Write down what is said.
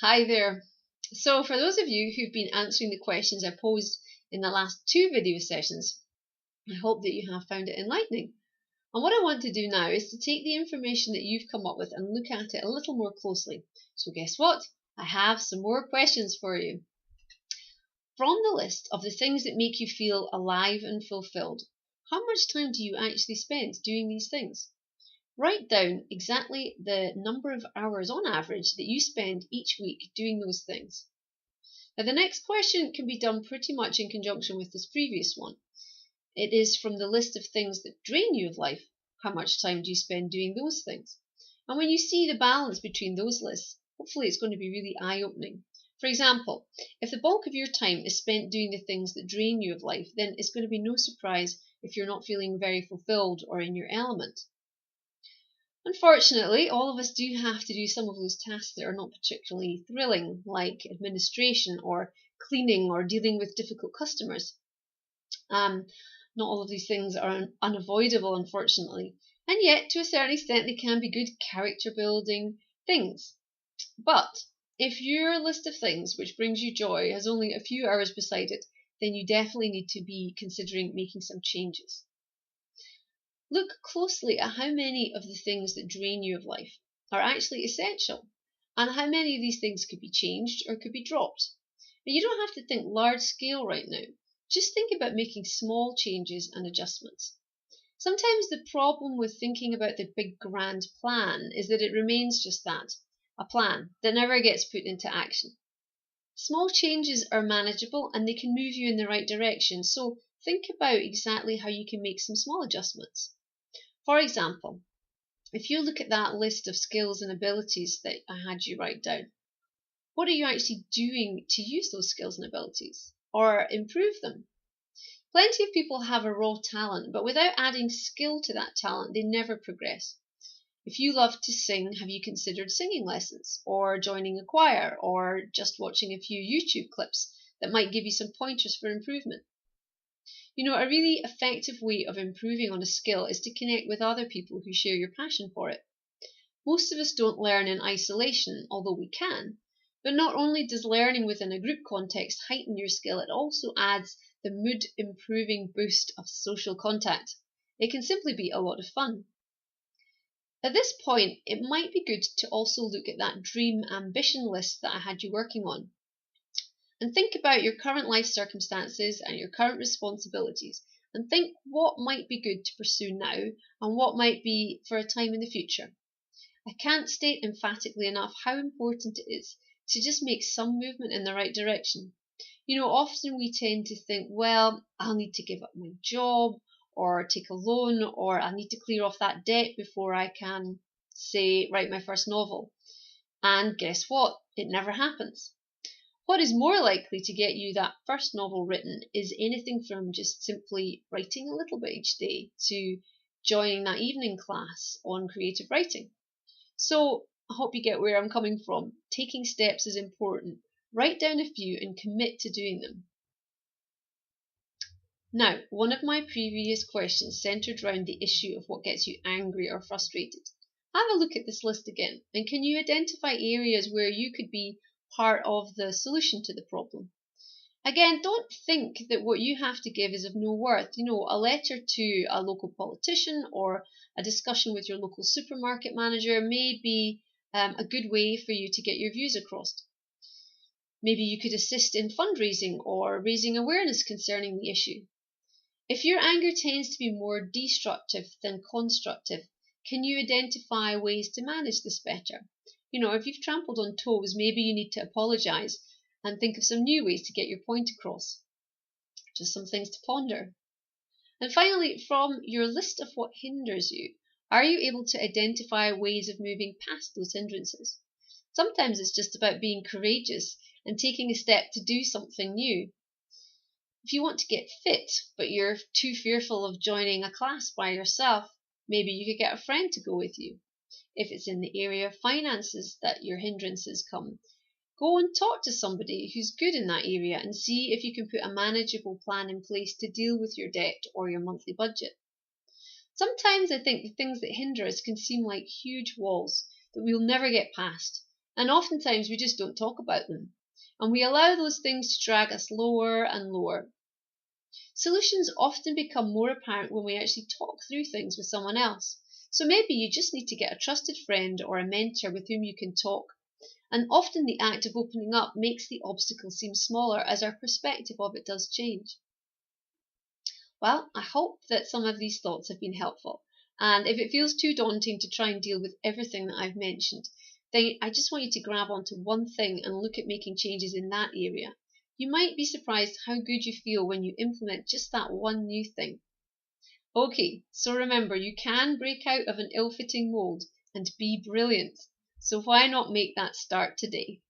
Hi there. So, for those of you who've been answering the questions I posed in the last two video sessions, I hope that you have found it enlightening. And what I want to do now is to take the information that you've come up with and look at it a little more closely. So, guess what? I have some more questions for you. From the list of the things that make you feel alive and fulfilled, how much time do you actually spend doing these things? Write down exactly the number of hours on average that you spend each week doing those things. Now, the next question can be done pretty much in conjunction with this previous one. It is from the list of things that drain you of life. How much time do you spend doing those things? And when you see the balance between those lists, hopefully it's going to be really eye-opening. For example, if the bulk of your time is spent doing the things that drain you of life, then it's going to be no surprise if you're not feeling very fulfilled or in your element. Unfortunately, all of us do have to do some of those tasks that are not particularly thrilling, like administration or cleaning or dealing with difficult customers. Not all of these things are unavoidable, unfortunately, and yet to a certain extent they can be good character building things. But if your list of things which brings you joy has only a few hours beside it, then you definitely need to be considering making some changes. Look closely at how many of the things that drain you of life are actually essential, and how many of these things could be changed or could be dropped. And you don't have to think large scale right now. Just think about making small changes and adjustments. Sometimes the problem with thinking about the big grand plan is that it remains just that, a plan that never gets put into action. Small changes are manageable and they can move you in the right direction, so think about exactly how you can make some small adjustments. For example, if you look at that list of skills and abilities that I had you write down, what are you actually doing to use those skills and abilities or improve them? Plenty of people have a raw talent, but without adding skill to that talent, they never progress. If you love to sing, have you considered singing lessons or joining a choir or just watching a few YouTube clips that might give you some pointers for improvement? A really effective way of improving on a skill is to connect with other people who share your passion for it. Most of us don't learn in isolation, although we can. But not only does learning within a group context heighten your skill, it also adds the mood improving boost of social contact. It can simply be a lot of fun. At this point, it might be good to also look at that dream ambition list that I had you working on. And think about your current life circumstances and your current responsibilities, and think what might be good to pursue now and what might be for a time in the future. I can't state emphatically enough how important it is to just make some movement in the right direction. Often we tend to think, well, I'll need to give up my job or take a loan, or I need to clear off that debt before I can, say, write my first novel. And guess what? It never happens. What is more likely to get you that first novel written is anything from just simply writing a little bit each day to joining that evening class on creative writing. So I hope you get where I'm coming from. Taking steps is important. Write down a few and commit to doing them. Now, one of my previous questions centered around the issue of what gets you angry or frustrated. Have a look at this list again, and can you identify areas where you could be part of the solution to the problem? Again, don't think that what you have to give is of no worth. A letter to a local politician or a discussion with your local supermarket manager may be a good way for you to get your views across. Maybe you could assist in fundraising or raising awareness concerning the issue. If your anger tends to be more destructive than constructive, can you identify ways to manage this better? If you've trampled on toes, maybe you need to apologize and think of some new ways to get your point across. Just some things to ponder. And finally, from your list of what hinders you, are you able to identify ways of moving past those hindrances? Sometimes it's just about being courageous and taking a step to do something new. If you want to get fit, but you're too fearful of joining a class by yourself, maybe you could get a friend to go with you. If it's in the area of finances that your hindrances come, go and talk to somebody who's good in that area and see if you can put a manageable plan in place to deal with your debt or your monthly budget. Sometimes I think the things that hinder us can seem like huge walls that we'll never get past, And oftentimes we just don't talk about them. And we allow those things to drag us lower and lower. Solutions often become more apparent when we actually talk through things with someone else. So maybe you just need to get a trusted friend or a mentor with whom you can talk. And often the act of opening up makes the obstacle seem smaller as our perspective of it does change. Well, I hope that some of these thoughts have been helpful. And if it feels too daunting to try and deal with everything that I've mentioned, then I just want you to grab onto one thing and look at making changes in that area. You might be surprised how good you feel when you implement just that one new thing. Okay, so remember, you can break out of an ill-fitting mold and be brilliant. So why not make that start today?